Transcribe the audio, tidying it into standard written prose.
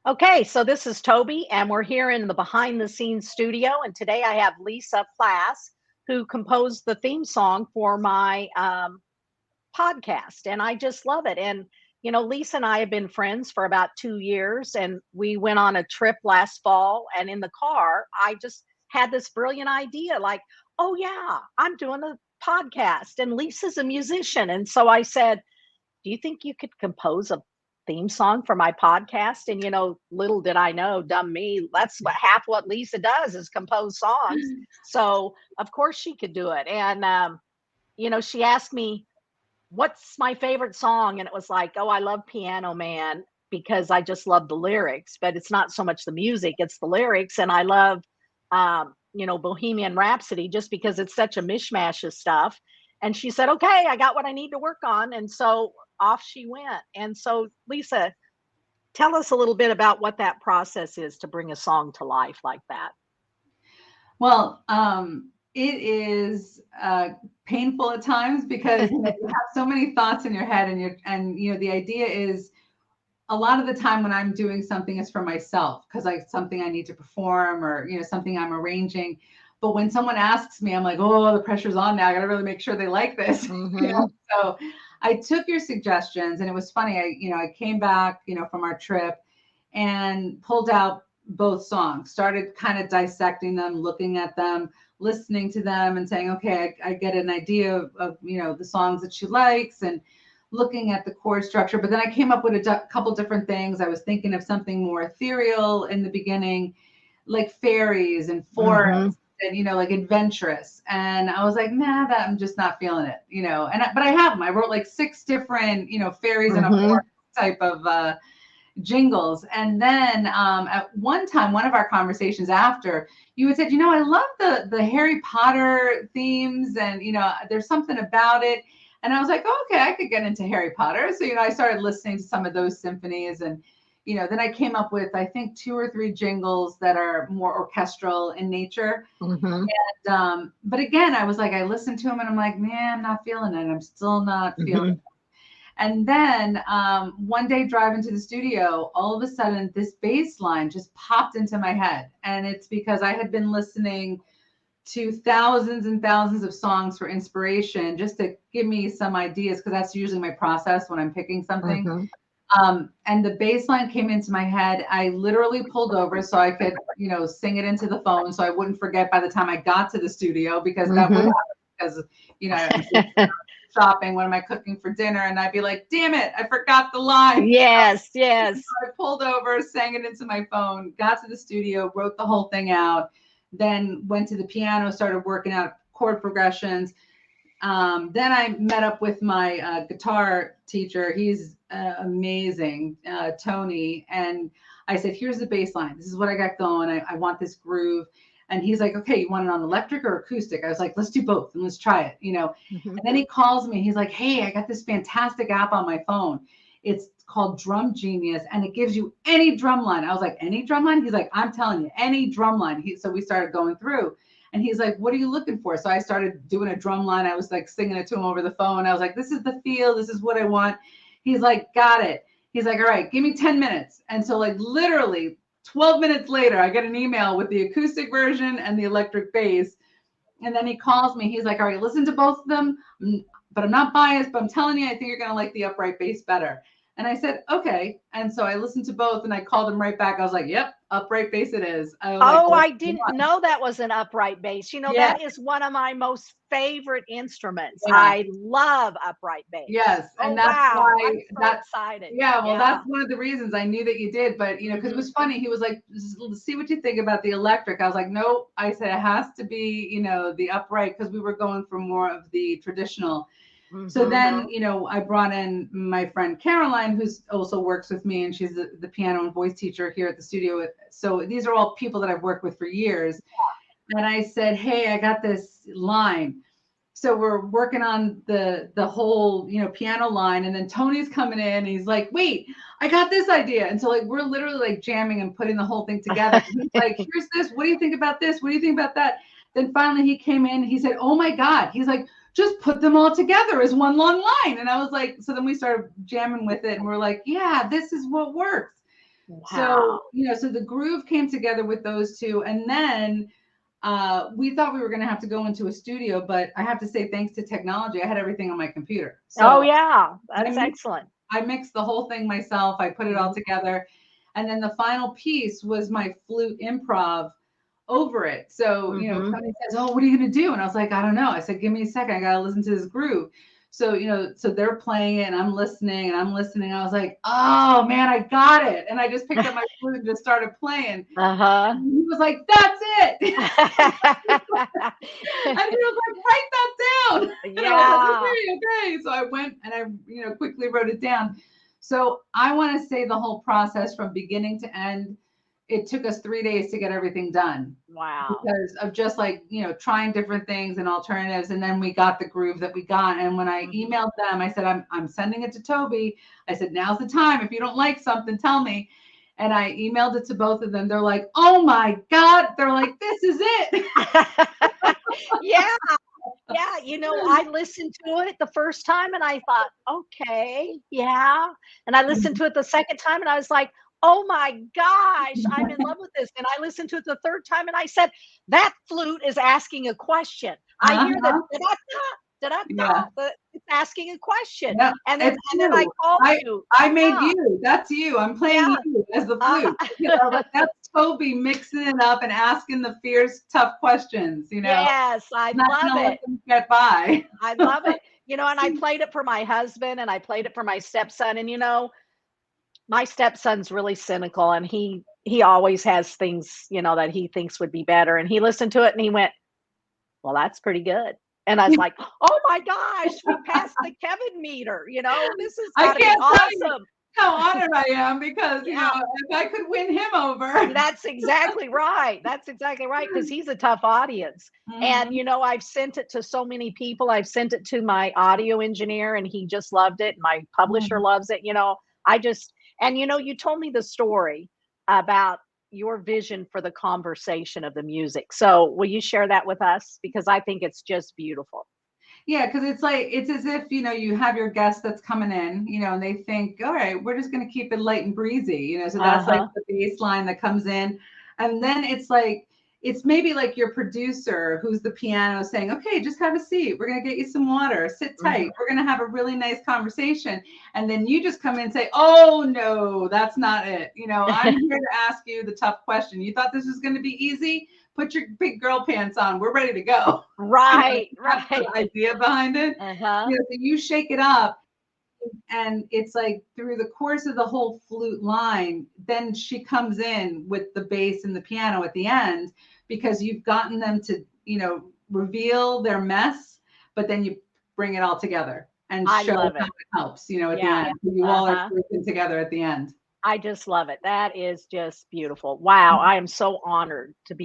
Okay, so this is Toby, and we're here in the behind the scenes studio. And today I have Lisa Plass, who composed the theme song for my podcast. And I just love it. And, Lisa and I have been friends for about 2 years, and we went on a trip last fall. And in the car, I just had this brilliant idea like, oh, yeah, I'm doing a podcast, and Lisa's a musician. And so I said, do you think you could compose a theme song for my podcast? And little did I know, dumb me, that's what Lisa does is compose songs. So of course she could do it. And she asked me, what's my favorite song? And it was like, oh, I love Piano Man because I just love the lyrics, but it's not so much the music, it's the lyrics. And I love Bohemian Rhapsody just because it's such a mishmash of stuff. And she said, okay, I got what I need to work on. And so off she went. And so, Lisa, tell us a little bit about what that process is to bring a song to life like that. Well, it is painful at times because you have so many thoughts in your head, and the idea is a lot of the time when I'm doing something is for myself because something I need to perform or something I'm arranging. But when someone asks me, I'm like, oh, the pressure's on now. I got to really make sure they like this. Mm-hmm. So I took your suggestions, and it was funny. I came back, from our trip and pulled out both songs, started kind of dissecting them, looking at them, listening to them and saying, okay, I get an idea of the songs that she likes and looking at the chord structure. But then I came up with a couple different things. I was thinking of something more ethereal in the beginning, like fairies and forests. And like adventurous, and I was like, nah, that I'm just not feeling it, but I have them. I wrote like 6 different fairies and a forest type of jingles. And then at one time, one of our conversations after, you had said, I love the Harry Potter themes, and there's something about it. And I was like, oh, okay, I could get into Harry Potter. So I started listening to some of those symphonies, and then I came up with, I think, 2 or 3 jingles that are more orchestral in nature. And, but again, I was like, I listened to them and I'm like, man, I'm not feeling it. I'm still not feeling it. And then one day driving to the studio, all of a sudden this bass line just popped into my head. And it's because I had been listening to thousands and thousands of songs for inspiration, just to give me some ideas, because that's usually my process when I'm picking something. And the bass line came into my head. I literally pulled over so I could, sing it into the phone so I wouldn't forget by the time I got to the studio, because that would happen because, I'm shopping, what am I cooking for dinner? And I'd be like, damn it, I forgot the line. Yes. So I pulled over, sang it into my phone, got to the studio, wrote the whole thing out, then went to the piano, started working out chord progressions. Then I met up with my guitar teacher. He's amazing, Tony. And I said, here's the bass line. This is what I got going. I want this groove. And he's like, okay, you want it on electric or acoustic? I was like, let's do both and let's try it, And then he calls me. He's like, hey, I got this fantastic app on my phone. It's called Drum Genius, and it gives you any drum line. I was like, any drum line? He's like, I'm telling you, any drum line. So we started going through. And he's like, what are you looking for? So I started doing a drum line. I was like singing it to him over the phone. I was like, this is the feel. This is what I want. He's like, got it. He's like, all right, give me 10 minutes. And so like literally 12 minutes later, I get an email with the acoustic version and the electric bass. And then he calls me. He's like, all right, listen to both of them. But I'm not biased, but I'm telling you, I think you're going to like the upright bass better. And I said, okay. And so I listened to both and I called him right back. I was like, yep, upright bass it is. I didn't know that was an upright bass. That is one of my most favorite instruments. Yeah. I love upright bass. Yes. And that's why I'm so excited. Yeah. Well, that's one of the reasons I knew that you did. But, because it was funny. He was like, see what you think about the electric. I was like, nope. I said, it has to be, the upright, because we were going for more of the traditional. So then, I brought in my friend Caroline, who also works with me, and she's the piano and voice teacher here at the studio. So these are all people that I've worked with for years. And I said, hey, I got this line. So we're working on the whole, piano line. And then Tony's coming in and he's like, wait, I got this idea. And so like, we're literally like jamming and putting the whole thing together. He's like, here's this. What do you think about this? What do you think about that? Then finally he came in, he said, oh my God. He's like, just put them all together as one long line. And I was like, so then we started jamming with it and we're like, yeah, this is what works. So, Wow. so the groove came together with those two. And then we thought we were going to have to go into a studio, but I have to say, thanks to technology, I had everything on my computer. Oh, So yeah. I That's mixed, excellent. I mixed the whole thing myself. I put it all Mhm. together. And then the final piece was my flute improv over it. So, Mhm. Tony says, "Oh, what are you going to do?" And I was like, "I don't know." I said, "Give me a second. I got to listen to this groove." So, so they're playing it and I'm listening and I'm listening. I was like, "Oh man, I got it." And I just picked up my flute and just started playing. Uh-huh. And he was like, "That's it." And he was like, "Write that down." And I was like, Yeah. "Okay, okay." So I went and I, quickly wrote it down. So I want to say the whole process from beginning to end, it took us 3 days to get everything done Wow. because of just like, trying different things and alternatives. And then we got the groove that we got. And when I Mhm. emailed them, I said, I'm sending it to Toby. I said, "Now's the time. If you don't like something, tell me." And I emailed it to both of them. They're like, "Oh my God." They're like, "This is it." Yeah. Yeah, I listened to it the first time and I thought, "Okay, yeah." And I listened to it the second time and I was like, "Oh my gosh, I'm in love with this." And I listened to it the third time and I said, "That flute is asking a question. I hear the Uh-huh. da-da-da, da-da-da, Yeah. it's asking a question." Yeah. And then It's and then I you. called I you. I made Yeah, you. That's you. I'm playing yeah, you as the flute. I was uh-huh. like, that's Toby mixing it up and asking the fierce, tough questions, Yes, I not love gonna let it. them get by. I love it. And I played it for my husband and I played it for my stepson, and my stepson's really cynical and he always has things, that he thinks would be better. And he listened to it and he went, "Well, that's pretty good." And I was like, "Oh my gosh, we passed the Kevin meter. This has I got to be can't tell you awesome." how honored I am because, Yeah, if I could win him over. that's exactly right. That's exactly right. Because he's a tough audience. And, Mhm. I've sent it to so many people. I've sent it to my audio engineer and he just loved it. My publisher Mhm. loves it. I just, and you told me the story about your vision for the conversation of the music. So will you share that with us? Because I think it's just beautiful. Yeah, because it's like it's as if you have your guest that's coming in, and they think, all right, we're just going to keep it light and breezy, so Uh that's like huh. the baseline that comes in, and then it's like it's maybe like your producer who's the piano saying, okay, just have a seat, we're going to get you some water, sit Hmm. tight, we're going to have a really nice conversation, and then you just come in and say, oh no, that's not it. I'm here to ask you the tough question. You thought this was going to be easy? Put your big girl pants on. We're ready to go. Right. That's the Right. idea behind it. Uh huh. So you shake it up, and it's like through the course of the whole flute line, then she comes in with the bass and the piano at the end because you've gotten them to, reveal their mess, but then you bring it all together and I show love how it. it helps, at the Yeah. end. So you Uh all are huh. working together at the end. I just love it. That is just beautiful. Wow. I am so honored to be